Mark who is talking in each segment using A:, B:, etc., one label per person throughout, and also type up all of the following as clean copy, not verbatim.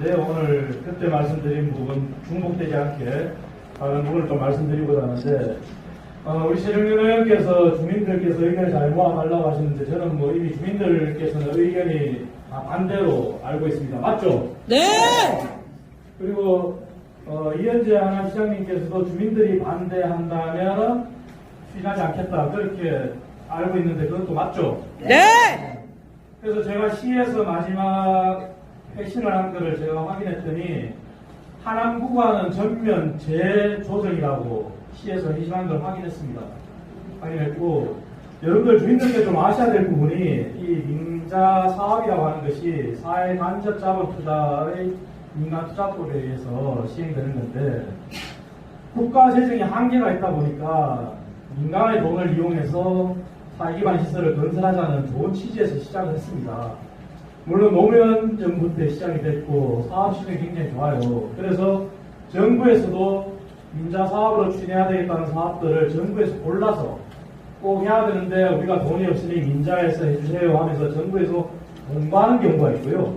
A: 네, 오늘 그때 말씀드린 부분 중복되지 않게 다른 부분을 좀 말씀드리고자 하는데 우리 최정윤 의원께서 주민들께서 의견을 잘 모아달라고 하시는데 저는 뭐 이미 주민들께서는 의견이 다 반대로 알고 있습니다. 맞죠?
B: 네!
A: 그리고 이현재 하남시장님께서도 주민들이 반대한다면 추진하지 않겠다 그렇게 알고 있는데 그것도 맞죠?
B: 네!
A: 그래서 제가 시에서 마지막 회신을 한 거를 제가 확인했더니 하남 구간은 전면 재조정이라고 시에서 회신한 걸 확인했습니다. 확인했고 여러분들 주민들께 좀 아셔야 될 부분이 이 민자 사업이라고 하는 것이 사회 간접 자본 투자의 민간 투자법에 의해서 시행되는 건데 국가 재정에 한계가 있다 보니까 민간의 돈을 이용해서 사회 기반 시설을 건설하자는 좋은 취지에서 시작을 했습니다. 물론 노무현 정부 때 시작이 됐고 사업 시장이 굉장히 좋아요. 그래서 정부에서도 민자 사업으로 추진해야 되겠다는 사업들을 정부에서 골라서 꼭 해야 되는데 우리가 돈이 없으니 민자에서 해주세요 하면서 정부에서 공부하는 경우가 있고요.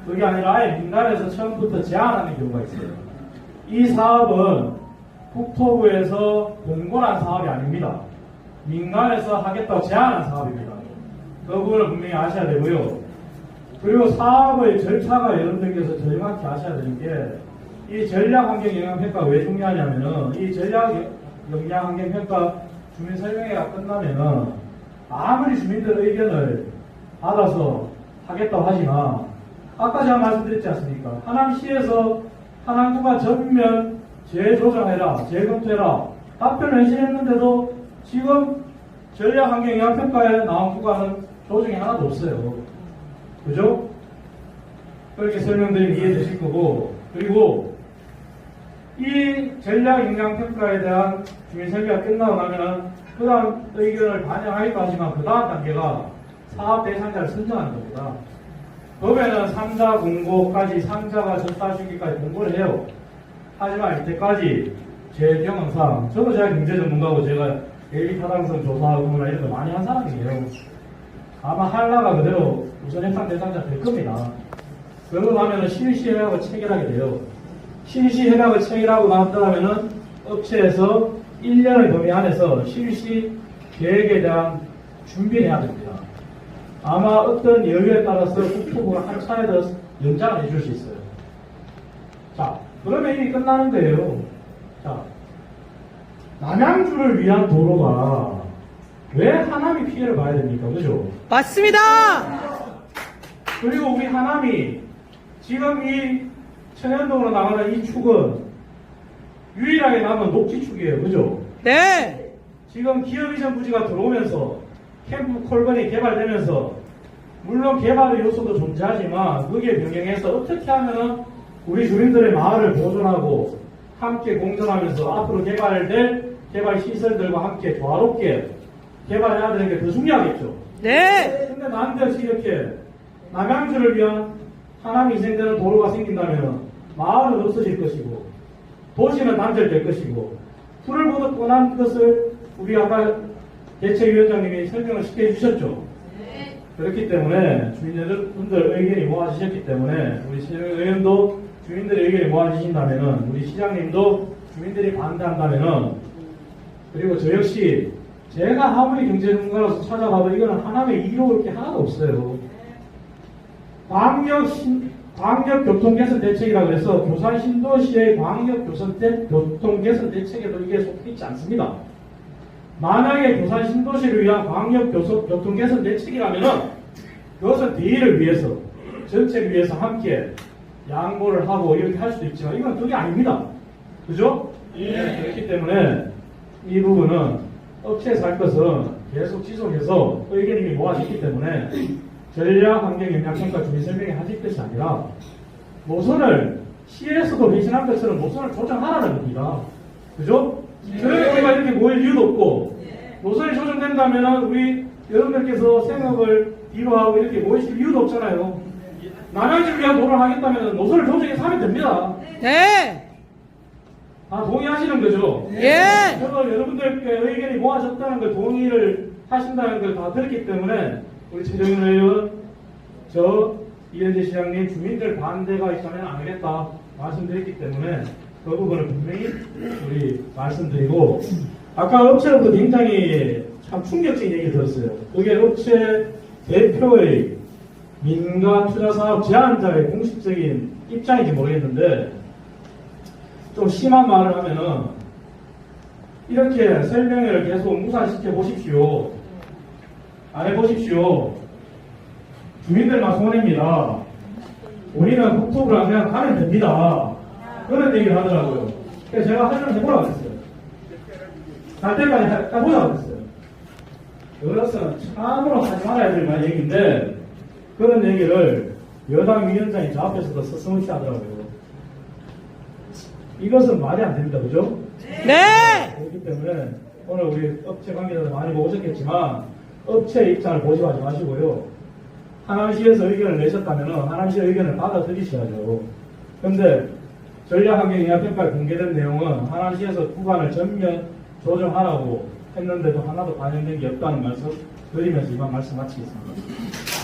A: 그게 아니라 아예 민간에서 처음부터 제안하는 경우가 있어요. 이 사업은 국토부에서 공고한 사업이 아닙니다. 민간에서 하겠다고 제안한 사업입니다. 그 부분을 분명히 아셔야 되고요. 그리고 사업의 절차가 여러분들께서 정확히 아셔야 되는 게 이 전략환경영향평가가 왜 중요하냐면은 이 전략영향환경평가 주민설명회가 끝나면은 아무리 주민들 의견을 받아서 하겠다고 하지만 아까 제가 말씀드렸지 않습니까? 하남시에서 하남구가 전면 재조정해라, 재검토해라 답변을 해주셨는데도 지금 전략환경영향평가에 나온 구간은 조정이 하나도 없어요. 그죠? 그렇게 설명드리면 이해해 주실 거고, 그리고 이 전략영향평가에 대한 주민설계가 끝나고 나면은 그 다음 의견을 반영하기도 하지만 그 다음 단계가 사업 대상자를 선정하는 겁니다. 법에는 상자 공고까지 상자가 접수하시기까지 공고를 해요. 하지만 이때까지 제 경험상, 저도 제가 경제 전문가고 제가 대리 타당성 조사하고 이런 거 많이 한 사람이에요. 아마 한라가 그대로 우선 협상 대상자 될 겁니다. 그러고 나면은 실시협약을 체결하게 돼요. 실시협약을 체결하고 나왔다면은 업체에서 1년의 범위 안에서 실시 계획에 대한 준비를 해야 됩니다. 아마 어떤 여유에 따라서 국토부가 한 차례 더 연장을 해줄 수 있어요. 자, 그러면 이미 끝나는 거예요. 자, 남양주를 위한 도로가 왜 하남이 피해를 봐야 됩니까? 그죠?
B: 맞습니다!
A: 그리고 우리 하남이 지금 이 천연동으로 나가는 이 축은 유일하게 남은 녹지축이에요. 그죠?
B: 네!
A: 지금 기업이전 부지가 들어오면서 캠프 콜건이 개발되면서 물론 개발의 요소도 존재하지만 거기에 병행해서 어떻게 하면 우리 주민들의 마을을 보존하고 함께 공존하면서 앞으로 개발될 개발 시설들과 함께 조화롭게 개발해야 되는 게 더 중요하겠죠.
B: 네!
A: 근데 남대없이 이렇게 남양주를 위한 하남이 희생되는 도로가 생긴다면 마을은 없어질 것이고 도시는 단절될 것이고 불을 보듯 뻔한 것을 우리 아까 대책위원장님이 설명을 시켜주셨죠. 그렇기 때문에 주민 여러분들 의견이 모아지셨기 때문에 우리 의원도 주민들의 의견이 모아지신다면은 우리 시장님도 주민들이 반대한다면은 그리고 저 역시 제가 아무리 경제전문가로서 찾아봐도 이거는 하나의 이로울 게 하나도 없어요. 광역교통개선 대책이라고 해서 교산 신도시의 광역교통개선 대책에도 이게 속해 있지 않습니다. 만약에 교산 신도시를 위한 광역교통개선 대책이라면은 그것은 대의를 위해서 전체를 위해서 함께 양보를 하고 이렇게 할 수도 있지만 이건 그게 아닙니다. 그죠? 예. 그렇기 때문에 이 부분은 업체에서 할 것은 계속 지속해서 의견이 모아졌기 때문에 전략환경영향평가 주민설명회 하실 것이 아니라 노선을 시에서도 회신한 것처럼 노선을 조정하라는 겁니다. 그죠? 그러니까 이렇게 모일 이유도 없고 노선이 조정된다면 우리 여러분들께서 생업을 뒤로 하고 이렇게 모이실 이유도 없잖아요. 남양주를 위한 도를 하겠다면 노선을 조정해서 하면 됩니다.
B: 네!
A: 다 동의하시는 거죠?
B: 예!
A: 저도 여러분들께 의견이 모아졌다는 걸 동의를 하신다는 걸 다 들었기 때문에 우리 최정윤 의원, 저 이현재 시장님 주민들 반대가 있다면 안 하겠다 말씀드렸기 때문에 그 부분을 분명히 우리 말씀드리고 아까 업체로부터 굉장히 참 충격적인 얘기 들었어요. 그게 업체 대표의 민간 투자 사업 제안자의 공식적인 입장인지 모르겠는데 좀 심한 말을 하면은 이렇게 설명회를 계속 무산시켜 보십시오. 안 해보십시오. 주민들만 손해입니다. 우리는 국토부랑 그냥 가면 됩니다. 그런 얘기를 하더라고요. 그래서 제가 설명을 해보라고 했어요. 갈 때까지 해보자고 했어요. 이것은 참으로 하지 말아야 될 만한 얘기인데 그런 얘기를 여당 위원장이 저 앞에서도 서슴없이 하더라고요. 이것은 말이 안 됩니다. 그죠?
B: 네.
A: 그렇기 때문에 오늘 우리 업체 관계자들 많이 오셨겠지만 업체의 입장을 고집하지 마시고요. 하남시에서 의견을 내셨다면 하남시의 의견을 받아들이셔야죠. 그런데 전략환경영향평가에 공개된 내용은 하남시에서 구간을 전면 조정하라고 했는데도 하나도 반영된 게 없다는 말씀 드리면서 이만 말씀 마치겠습니다.